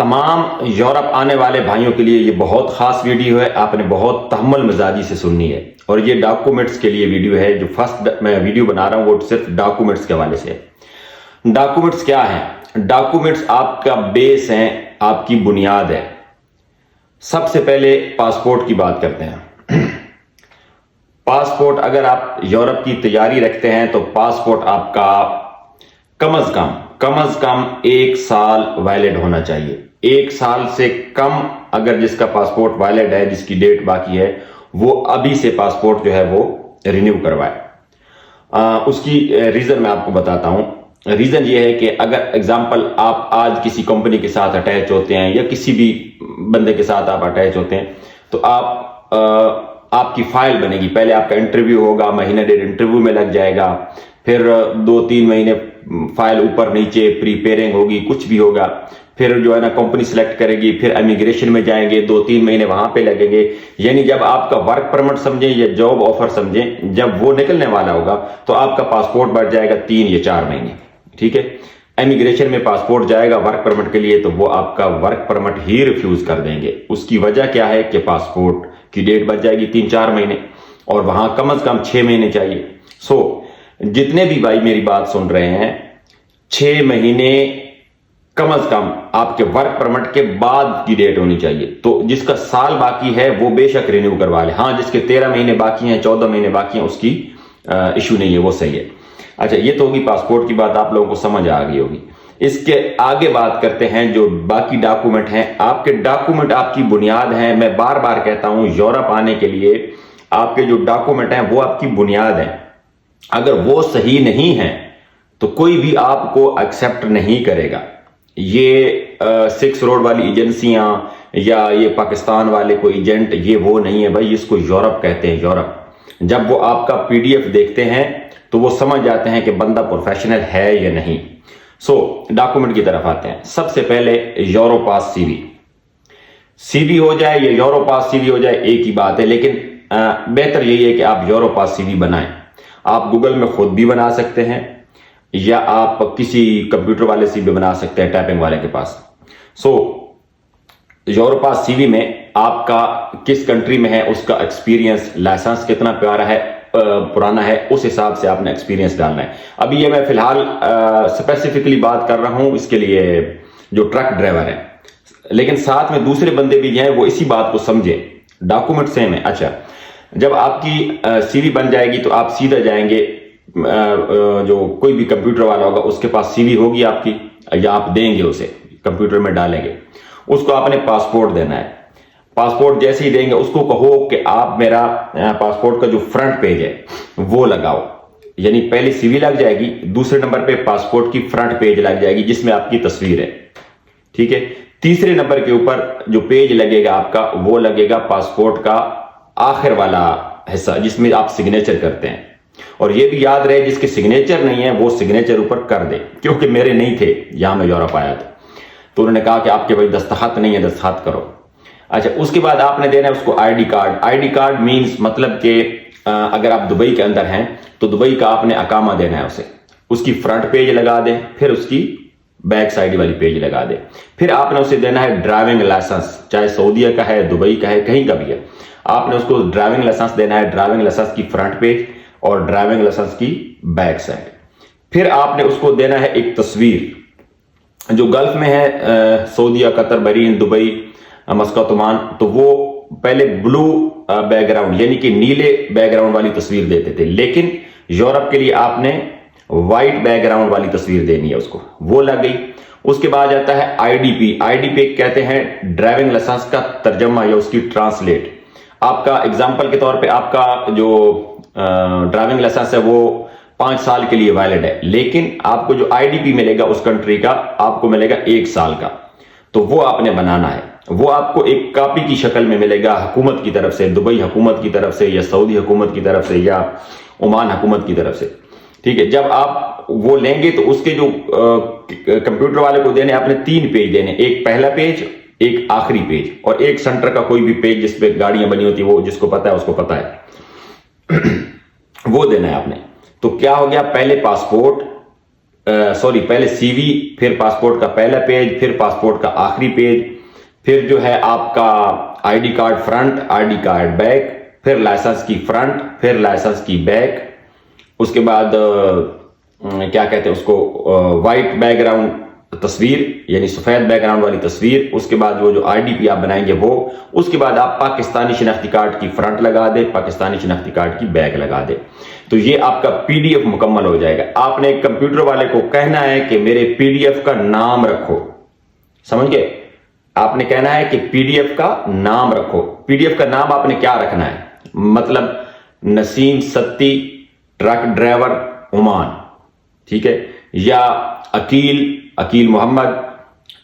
تمام یورپ آنے والے بھائیوں کے لیے یہ بہت خاص ویڈیو ہے، آپ نے بہت تحمل مزاجی سے سننی ہے، اور یہ ڈاکومنٹس کے لیے ویڈیو ہے۔ جو فرسٹ میں ویڈیو بنا رہا ہوں وہ صرف ڈاکومنٹس کے حوالے سے ہے۔ ڈاکومنٹس کیا ہیں؟ ڈاکومنٹس آپ کا بیس ہیں، آپ کی بنیاد ہے۔ سب سے پہلے پاسپورٹ کی بات کرتے ہیں۔ پاسپورٹ اگر آپ یورپ کی تیاری رکھتے ہیں تو پاسپورٹ آپ کا کم از کم 1 سال ویلڈ ہونا چاہیے۔ 1 سال سے کم اگر جس کا پاسپورٹ ویلڈ ہے، جس کی ڈیٹ باقی ہے، وہ ابھی سے پاسپورٹ جو ہے وہ رینیو کروائے۔ اس کی ریزن میں آپ کو بتاتا ہوں۔ ریزن یہ ہے کہ اگر اگزامپل آپ آج کسی کمپنی کے ساتھ اٹیچ ہوتے ہیں یا کسی بھی بندے کے ساتھ آپ اٹیچ ہوتے ہیں تو آپ کی فائل بنے گی۔ پہلے آپ کا انٹرویو ہوگا، مہینہ ڈیڑھ انٹرویو میں لگ جائے گا، پھر 2-3 مہینے فائل اوپر نیچے پریپیئرنگ ہوگی، کچھ بھی ہوگا، پھر جو ہے نا کمپنی سلیکٹ کرے گی، پھر امیگریشن میں جائیں گے، 2-3 مہینے وہاں پہ لگیں گے۔ یعنی جب آپ کا ورک پرمٹ سمجھیں یا جاب آفر سمجھیں، جب وہ نکلنے والا ہوگا تو آپ کا پاسپورٹ بڑھ جائے گا 3 یا 4 مہینے، ٹھیک ہے۔ امیگریشن میں پاسپورٹ جائے گا ورک پرمٹ کے لیے تو وہ آپ کا ورک پرمٹ ہی ریفیوز کر دیں گے۔ اس کی وجہ کیا ہے کہ پاسپورٹ کی ڈیٹ بچ جائے گی 3-4 مہینے، اور وہاں کم از کم 6 مہینے چاہیے۔ جتنے بھی بھائی میری بات سن رہے ہیں، 6 مہینے کم از کم آپ کے ورک پرمٹ کے بعد کی ڈیٹ ہونی چاہیے۔ تو جس کا سال باقی ہے وہ بے شک رینیو کروا لے۔ ہاں، جس کے 13 مہینے باقی ہیں، 14 مہینے باقی ہیں، اس کی ایشو نہیں ہے، وہ صحیح ہے۔ اچھا، یہ تو ہوگی پاسپورٹ کی بات، آپ لوگوں کو سمجھ آ گئی ہوگی۔ اس کے آگے بات کرتے ہیں جو باقی ڈاکومنٹ ہیں۔ آپ کے ڈاکومنٹ آپ کی بنیاد ہیں۔ میں بار بار کہتا ہوں، یورپ آنے کے لیے آپ کے جو ڈاکومنٹ ہیں وہ آپ کی بنیاد ہیں۔ اگر وہ صحیح نہیں ہیں تو کوئی بھی آپ کو ایکسیپٹ نہیں کرے گا۔ یہ 6 روڈ والی ایجنسیاں یا یہ پاکستان والے کوئی ایجنٹ، یہ وہ نہیں ہے بھائی، اس کو یورپ کہتے ہیں، یورپ۔ جب وہ آپ کا PDF دیکھتے ہیں تو وہ سمجھ جاتے ہیں کہ بندہ پروفیشنل ہے یا نہیں۔ ڈاکومنٹ کی طرف آتے ہیں۔ سب سے پہلے یورو پاس سی وی ہو جائے یا یورو پاس سی وی ہو جائے، ایک ہی بات ہے، لیکن بہتر یہی ہے کہ آپ یورو پاس سی وی بنائیں۔ آپ گوگل میں خود بھی بنا سکتے ہیں یا آپ کسی کمپیوٹر والے سے بھی بنا سکتے ہیں، ٹائپنگ والے کے پاس۔ یورو پاس سی وی میں آپ کا کس کنٹری میں ہے، اس کا ایکسپیرینس، لائسنس کتنا پرانا ہے، اس حساب سے آپ نے ایکسپیرینس ڈالنا ہے۔ ابھی یہ میں فی الحال اسپیسیفکلی بات کر رہا ہوں اس کے لیے جو ٹرک ڈرائیور ہیں، لیکن ساتھ میں دوسرے بندے بھی ہیں، وہ اسی بات کو سمجھیں۔ ڈاکومنٹ سیم ہے۔ اچھا، جب آپ کی سی وی بن جائے گی تو آپ سیدھا جائیں گے، جو کوئی بھی کمپیوٹر والا ہوگا اس کے پاس سی وی ہوگی آپ کی، یا آپ دیں گے اسے، کمپیوٹر میں ڈالیں گے، اس کو آپ نے پاسپورٹ دینا ہے۔ پاسپورٹ جیسے ہی دیں گے اس کو کہو کہ آپ میرا پاسپورٹ کا جو فرنٹ پیج ہے وہ لگاؤ۔ یعنی پہلی سی وی لگ جائے گی، دوسرے نمبر پہ پاسپورٹ کی فرنٹ پیج لگ جائے گی جس میں آپ کی تصویر ہے، ٹھیک ہے۔ تیسرے نمبر کے اوپر جو پیج لگے گا آپ کا، وہ لگے گا پاسپورٹ کا آخر والا حصہ جس میں آپ سگنیچر کرتے ہیں۔ اور یہ بھی یاد رہے، جس کے سگنیچر نہیں ہے وہ سگنیچر اوپر کر دے، کیونکہ میرے نہیں تھے یہاں میں یورپ آیا تھا تو انہوں نے کہا کہ آپ کے بھائی دستخط نہیں ہے، دستخط کرو۔ اچھا، اس کے بعد آپ نے دینا ہے اس کو ID card. ID card means مطلب کہ اگر آپ دبئی کے اندر ہیں تو دبئی کا آپ نے اقامہ دینا ہے اسے، اس کی فرنٹ پیج لگا دیں، پھر اس کی بیک سائڈ والی پیج لگا دیں۔ پھر آپ نے اسے دینا ہے ڈرائیونگ لائسنس، چاہے سعودیہ کا ہے، دبئی کا ہے، کہیں کا بھی ہے، آپ نے اس کو ڈرائیونگ لائسنس دینا ہے، ڈرائیونگ لائسنس کی فرنٹ پیج اور ڈرائیونگ لائسنس کی بیک سائڈ۔ پھر آپ نے اس کو دینا ہے ایک تصویر، جو گلف میں ہے، سعودیہ، قطر، بحرین، دبئی، مسقط، عمان، تو وہ پہلے بلو بیک گراؤنڈ یعنی کہ نیلے بیک گراؤنڈ والی تصویر دیتے تھے، لیکن یورپ کے لیے آپ نے وائٹ بیک گراؤنڈ والی تصویر دینی ہے اس کو، وہ لگ گئی۔ اس کے بعد آتا ہے IDP کہتے ہیں ڈرائیونگ لائسنس کا ترجمہ یا اس کی ٹرانسلیٹ۔ آپ کا اگزامپل کے طور پہ آپ کا جو ڈرائیونگ لائسنس ہے وہ 5 سال کے لیے ویلڈ ہے، لیکن آپ کو جو IDP ملے گا اس کنٹری کا، آپ کو ملے گا 1 سال کا، تو وہ آپ نے بنانا ہے۔ وہ آپ کو ایک کاپی کی شکل میں ملے گا حکومت کی طرف سے، دبئی حکومت کی طرف سے یا سعودی حکومت کی طرف سے یا عمان حکومت کی طرف سے، ٹھیک ہے۔ جب آپ وہ لیں گے تو اس کے جو کمپیوٹر والے کو دینے، آپ نے 3 پیج دینے، ایک پہلا پیج، ایک آخری پیج، اور ایک سینٹر کا کوئی بھی پیج جس پہ گاڑیاں بنی ہوتی ہیں، وہ جس کو پتا ہے اس کو پتا ہے وہ دینا ہے آپ نے۔ تو کیا ہو گیا، پہلے پاسپورٹ سوری پہلے سی وی، پھر پاسپورٹ کا پہلا پیج، پھر پاسپورٹ کا آخری پیج، پھر جو ہے آپ کا I D card front, I D card back, پھر لائسنس کی فرنٹ، پھر لائسنس کی بیک، اس کے بعد کیا کہتے ہیں اس کو، وائٹ بیک گراؤنڈ تصویر، یعنی سفید بیک گراؤنڈ والی تصویر، اس کے بعد وہ جو آئی ڈی پی آپ بنائیں گے وہ، اس کے بعد آپ پاکستانی شناختی کارڈ کی فرنٹ لگا دیں، پاکستانی شناختی کارڈ کی بیک لگا دیں، تو یہ آپ کا پی ڈی ایف مکمل ہو جائے گا۔ آپ نے کمپیوٹر والے کو کہنا ہے کہ میرے پی ڈی ایف کا نام رکھو، سمجھ گئے؟ آپ نے کہنا ہے کہ پی ڈی ایف کا نام رکھو۔ پی ڈی ایف کا نام آپ نے کیا رکھنا ہے؟ مطلب نسیم ستی ٹرک ڈرائیور عمان، ٹھیک ہے، یا عقیل محمد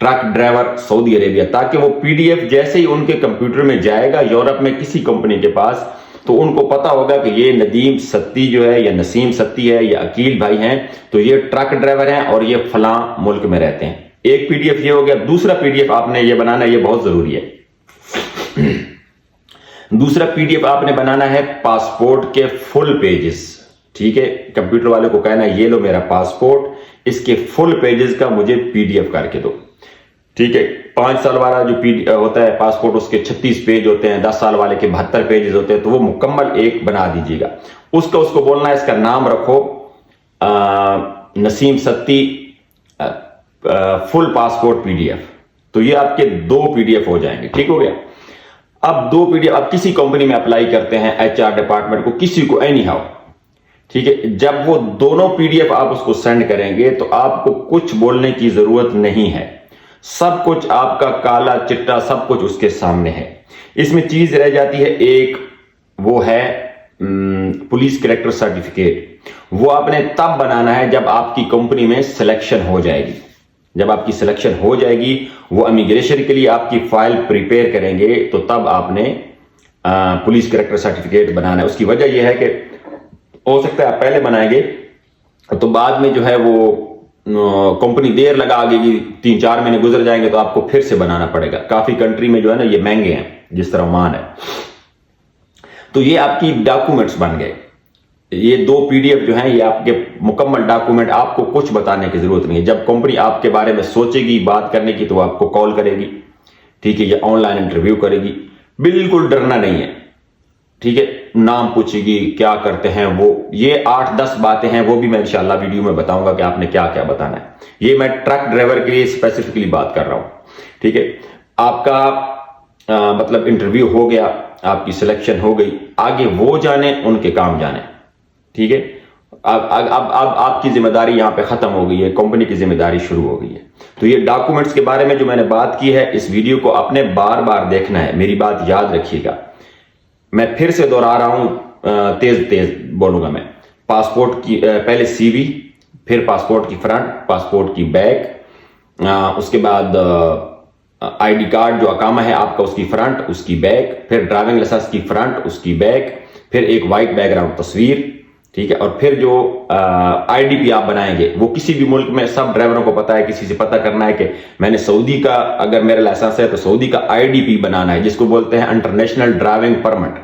ٹرک ڈرائیور سعودی عربیہ، تاکہ وہ پی ڈی ایف جیسے ہی ان کے کمپیوٹر میں جائے گا یورپ میں کسی کمپنی کے پاس، تو ان کو پتا ہوگا کہ یہ ندیم ستی جو ہے، یا نسیم ستی ہے، یا عقیل بھائی ہیں، تو یہ ٹرک ڈرائیور ہیں اور یہ فلاں ملک میں رہتے ہیں۔ ایک پی ڈی ایف یہ ہو گیا۔ دوسرا پی ڈی ایف آپ نے یہ بنانا ہے، یہ بہت ضروری ہے۔ دوسرا پی ڈی ایف آپ نے بنانا ہے پاسپورٹ کے فل پیجز، ٹھیک ہے، کمپیوٹر والے کو کہنا ہے یہ لو میرا پاسپورٹ، اس کے فل پیجز کا مجھے پی ڈی ایف کر کے دو، ٹھیک ہے۔ 5 سال والا جو ہوتا ہے پاسپورٹ، اس کے 36 پیج ہوتے ہیں، 10 سال والے کے 72 پیجز ہوتے ہیں، تو وہ مکمل ایک بنا دیجیے گا۔ اس کو بولنا ہے، اس کا نام رکھو نسیم ستی فل پاسپورٹ پی ڈی ایف، تو یہ آپ کے 2 پی ڈی ایف ہو جائیں گے، ٹھیک ہو گیا۔ اب 2 پی ڈی ایف آپ کسی کمپنی میں اپلائی کرتے ہیں، ایچ آر ڈپارٹمنٹ کو، کسی کو اینی ہاؤ، ٹھیک ہے، جب وہ دونوں پی ڈی ایف آپ اس کو سینڈ کریں گے تو آپ کو کچھ بولنے کی ضرورت نہیں ہے، سب کچھ آپ کا کالا چٹا سب کچھ اس کے سامنے ہے۔ اس میں چیز رہ جاتی ہے ایک، وہ ہے پولیس کریکٹر سرٹیفکیٹ، وہ آپ نے تب بنانا ہے جب آپ کی کمپنی میں سلیکشن ہو جائے گی۔ جب آپ کی سلیکشن ہو جائے گی، وہ امیگریشن کے لیے آپ کی فائل پریپیئر کریں گے، تو تب آپ نے پولیس کریکٹر سرٹیفکیٹ بنانا ہے۔ اس کی وجہ یہ ہے کہ ہو سکتا ہے آپ پہلے بنائیں گے تو بعد میں جو ہے وہ کمپنی دیر لگا آگے گی، 3-4 مہینے گزر جائیں گے تو آپ کو پھر سے بنانا پڑے گا۔ کافی کنٹری میں جو ہے نا یہ مہنگے ہیں، جس طرح عمان ہے۔ تو یہ آپ کی ڈاکومنٹس بن گئے۔ یہ 2 پی ڈی ایف جو ہیں یہ آپ کے مکمل ڈاکومنٹ، آپ کو کچھ بتانے کی ضرورت نہیں ہے۔ جب کمپنی آپ کے بارے میں سوچے گی بات کرنے کی تو وہ آپ کو کال کرے گی، ٹھیک ہے، یا آن لائن انٹرویو کرے گی۔ بالکل ڈرنا نہیں ہے، ٹھیک ہے، نام پوچھے گی، کیا کرتے ہیں وہ، یہ 8-10 باتیں ہیں، وہ بھی میں انشاءاللہ ویڈیو میں بتاؤں گا کہ آپ نے کیا کیا بتانا ہے۔ یہ میں ٹرک ڈرائیور کے لیے اسپیسیفکلی بات کر رہا ہوں، ٹھیک ہے۔ آپ کا مطلب انٹرویو ہو گیا، آپ کی سلیکشن ہو گئی، آگے وہ جانے، ان کے کام جانے، ٹھیک ہے۔ اب آپ کی ذمہ داری یہاں پہ ختم ہو گئی ہے، کمپنی کی ذمہ داری شروع ہو گئی ہے۔ تو یہ ڈاکومنٹس کے بارے میں جو میں نے بات کی ہے، اس ویڈیو کو آپ نے بار بار دیکھنا ہے، میری بات یاد رکھیے گا۔ میں پھر سے دوہرا رہا ہوں، تیز بولوں گا میں۔ پاسپورٹ کی پہلے سی وی، پھر پاسپورٹ کی فرنٹ، پاسپورٹ کی بیک، اس کے بعد آئی ڈی کارڈ جو اقامہ ہے آپ کا، اس کی فرنٹ، اس کی بیک، پھر ڈرائیونگ لائسنس کی فرنٹ، اس کی بیک، پھر ایک وائٹ بیک گراؤنڈ تصویر، ٹھیک ہے، اور پھر جو آئی ڈی پی آپ بنائیں گے، وہ کسی بھی ملک میں سب ڈرائیوروں کو پتا ہے، کسی سے پتہ کرنا ہے کہ میں نے سعودی کا، اگر میرا لائسنس ہے تو سعودی کا آئی ڈی پی بنانا ہے، جس کو بولتے ہیں انٹرنیشنل ڈرائیونگ پرمٹ۔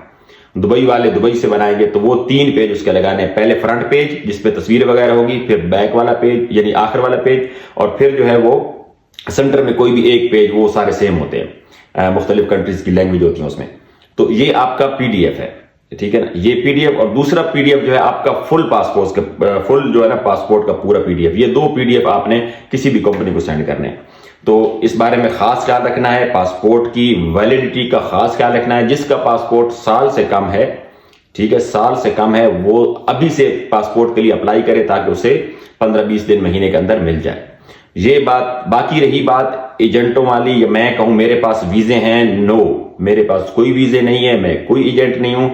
دبئی والے دبئی سے بنائیں گے تو وہ 3 پیج اس کے لگانے ہیں، پہلے فرنٹ پیج جس پہ تصویر وغیرہ ہوگی، پھر بیک والا پیج یعنی آخر والا پیج، اور پھر جو ہے وہ سینٹر میں کوئی بھی ایک پیج، وہ سارے سیم ہوتے ہیں، مختلف کنٹریز کی لینگویج ہوتی ہیں اس میں۔ تو یہ آپ کا پی ڈی ایف ہے، ٹھیک ہے نا، یہ پی ڈی ایف۔ اور دوسرا پی ڈی ایف جو ہے آپ کا فل پاسپورٹ کا، فل جو ہے نا پاسپورٹ کا پورا پی ڈی ایف۔ یہ 2 پی ڈی ایف آپ نے کسی بھی کمپنی کو سینڈ کرنے ہیں، تو اس بارے میں خاص خیال رکھنا ہے۔ پاسپورٹ کی ویلیڈیٹی کا خاص خیال رکھنا ہے۔ جس کا پاسپورٹ سال سے کم ہے، ٹھیک ہے، سال سے کم ہے، وہ ابھی سے پاسپورٹ کے لیے اپلائی کرے تاکہ اسے 15-20 دن، مہینے کے اندر مل جائے۔ یہ بات باقی رہی بات ایجنٹوں والی، یا میں کہوں میرے پاس ویزے ہیں، نو، میرے پاس کوئی ویزے نہیں ہے، میں کوئی ایجنٹ نہیں ہوں۔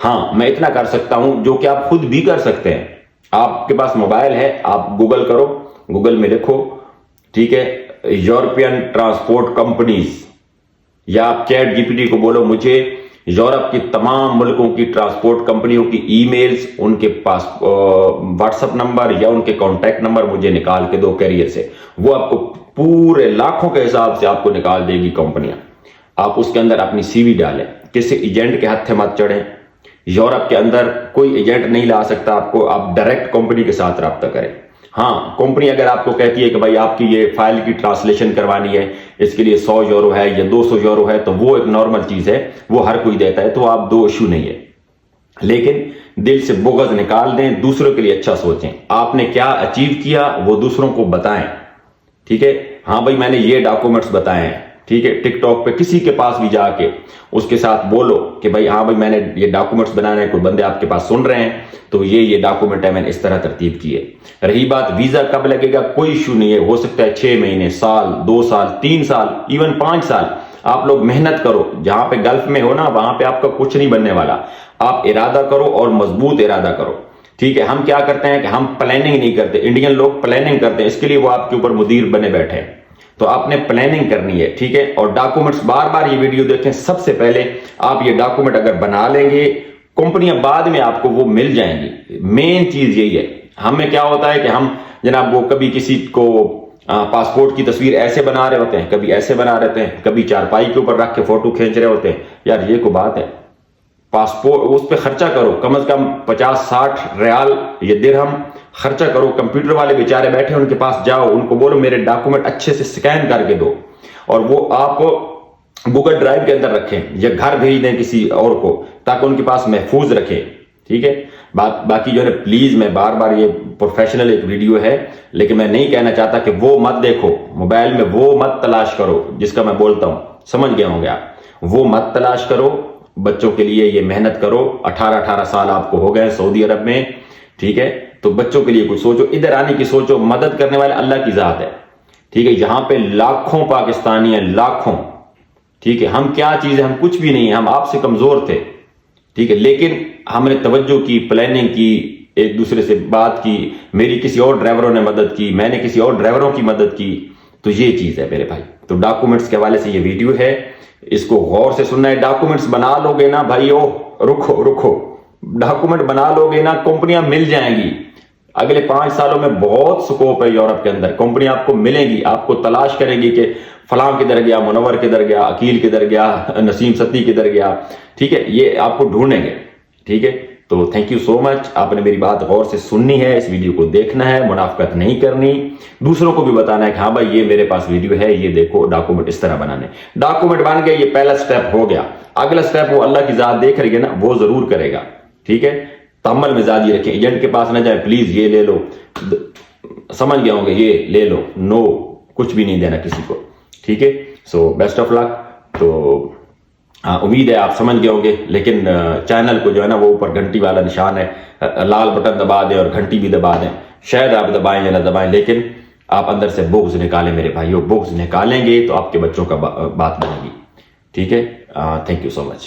ہاں، میں اتنا کر سکتا ہوں جو کہ آپ خود بھی کر سکتے ہیں۔ آپ کے پاس موبائل ہے، آپ گوگل کرو، گوگل میں لکھو، ٹھیک ہے، یورپین ٹرانسپورٹ کمپنیز، یا آپ چیٹ جی پی ٹی کو بولو مجھے یورپ کی تمام ملکوں کی ٹرانسپورٹ کمپنیوں کی ای میلز، ان کے پاس واٹس ایپ نمبر یا ان کے کانٹیکٹ نمبر مجھے نکال کے دو کیریئر سے، وہ آپ کو پورے لاکھوں کے حساب سے آپ کو نکال دے گی کمپنیاں۔ آپ اس کے اندر اپنی سی وی ڈالیں، کسی ایجنٹ کے ہتھے مت چڑھیں۔ یورپ کے اندر کوئی ایجنٹ نہیں لا سکتا آپ کو، آپ ڈائریکٹ کمپنی کے ساتھ رابطہ کریں۔ ہاں کمپنی اگر آپ کو کہتی ہے کہ بھائی آپ کی یہ فائل کی ٹرانسلیشن کروانی ہے، اس کے لیے 100 یورو ہے یا 200 یورو ہے، تو وہ ایک نارمل چیز ہے، وہ ہر کوئی دیتا ہے، تو آپ دو ایشو نہیں ہے. لیکن دل سے بغض نکال دیں، دوسروں کے لیے اچھا سوچیں. آپ نے کیا اچیو کیا وہ دوسروں کو بتائیں. ٹھیک ہے، ہاں بھائی میں نے یہ ڈاکومنٹس بتائے ہیں. ٹھیک ہے، ٹک ٹاک پہ کسی کے پاس بھی جا کے اس کے ساتھ بولو کہ بھائی ہاں بھائی میں نے یہ ڈاکومنٹس بنانے ہیں، کوئی بندے آپ کے پاس سن رہے ہیں تو یہ ڈاکومنٹ ہے، میں نے اس طرح ترتیب کی ہے. رہی بات ویزا کب لگے گا، کوئی ایشو نہیں ہے، ہو سکتا ہے 6 مہینے، سال، 2 سال، 3 سال، ایون 5 سال. آپ لوگ محنت کرو، جہاں پہ گلف میں ہو نا وہاں پہ آپ کا کچھ نہیں بننے والا. آپ ارادہ کرو اور مضبوط ارادہ کرو. ٹھیک ہے، ہم کیا کرتے ہیں کہ ہم پلاننگ نہیں کرتے، انڈین لوگ پلاننگ کرتے ہیں، اس کے لیے وہ آپ کے اوپر مدیر بنے بیٹھے ہیں. تو آپ نے پلاننگ کرنی ہے. ٹھیک ہے، اور ڈاکومنٹس بار بار یہ ویڈیو دیکھیں. سب سے پہلے آپ یہ ڈاکومنٹ اگر بنا لیں گے، کمپنیاں بعد میں آپ کو وہ مل جائیں گی. مین چیز یہی ہے. ہمیں کیا ہوتا ہے کہ ہم جناب وہ کبھی کسی کو پاسپورٹ کی تصویر ایسے بنا رہے ہوتے ہیں، کبھی ایسے بنا رہتے ہیں، کبھی چارپائی کے اوپر رکھ کے فوٹو کھینچ رہے ہوتے ہیں. یار یہ کو بات ہے، پاسپورٹ اس پہ خرچہ کرو، کم از کم 50-60 ریال یا درہم خرچہ کرو. کمپیوٹر والے بیچارے بیٹھے ان کے پاس جاؤ، ان کو بولو میرے ڈاکومنٹ اچھے سے سکین کر کے دو، اور وہ آپ گوگل ڈرائیو کے اندر رکھیں یا گھر بھیج دیں کسی اور کو تاکہ ان کے پاس محفوظ رکھیں. ٹھیک ہے، باقی جو ہے پلیز میں بار بار یہ پروفیشنل ایک ویڈیو ہے، لیکن میں نہیں کہنا چاہتا کہ وہ مت دیکھو موبائل میں، وہ مت تلاش کرو جس کا میں بولتا ہوں. سمجھ گئے ہوں گے آپ، وہ مت تلاش کرو. بچوں کے لیے یہ محنت کرو. 18 سال آپ کو ہو گئے سعودی عرب میں. ٹھیک ہے، تو بچوں کے لیے کچھ سوچو، ادھر آنے کی سوچو. مدد کرنے والے اللہ کی ذات ہے. ٹھیک ہے، یہاں پہ لاکھوں پاکستانی ہیں، لاکھوں. ٹھیک ہے، ہم کیا چیز ہے، ہم کچھ بھی نہیں ہیں، ہم آپ سے کمزور تھے. ٹھیک ہے، لیکن ہم نے توجہ کی، پلاننگ کی، ایک دوسرے سے بات کی. میری کسی اور ڈرائیوروں نے مدد کی، میں نے کسی اور ڈرائیوروں کی مدد کی. تو یہ چیز ہے میرے بھائی. تو ڈاکومنٹس کے حوالے سے یہ ویڈیو ہے، اس کو غور سے سننا ہے. ڈاکومنٹس بنا لو گے نا بھائیو، رکو ڈاکومنٹ بنا لو گے نا، کمپنیاں مل جائیں گی. اگلے 5 سالوں میں بہت سکوپ ہے یورپ کے اندر. کمپنی آپ کو ملیں گی، آپ کو تلاش کریں گی کہ فلاں کدھر گیا، منور کدھر گیا، عقیل کدھر گیا، نسیم ستی کدھر گیا. ٹھیک ہے، یہ آپ کو ڈھونڈیں گے. ٹھیک ہے، تو تھینک یو سو مچ. آپ نے میری بات غور سے سننی ہے، اس ویڈیو کو دیکھنا ہے، منافقت نہیں کرنی. دوسروں کو بھی بتانا ہے کہ ہاں بھائی یہ میرے پاس ویڈیو ہے، یہ دیکھو ڈاکومنٹ اس طرح بنانے. ڈاکومنٹ بن گئے، یہ پہلا سٹیپ ہو گیا. اگلا سٹیپ وہ اللہ کی ذات دیکھ رہی ہے نا، وہ ضرور کرے گا. ٹھیک ہے، تحمل مزاجی رکھیں. ایجنٹ کے پاس نہ جائیں، پلیز یہ لے لو، سمجھ گئے ہوں گے، یہ لے لو. نو، کچھ بھی نہیں دینا کسی کو. ٹھیک ہے، سو بیسٹ آف لک. تو امید ہے آپ سمجھ گئے ہوں گے. لیکن چینل کو جو ہے نا وہ اوپر گھنٹی والا نشان ہے، لال بٹن دبا دیں اور گھنٹی بھی دبا دیں. شاید آپ دبائیں یا نہ دبائیں، لیکن آپ اندر سے بغض نکالیں میرے بھائیو. بغض نکالیں گے تو آپ کے بچوں کا بات بنے گی. ٹھیک ہے، تھینک یو سو مچ.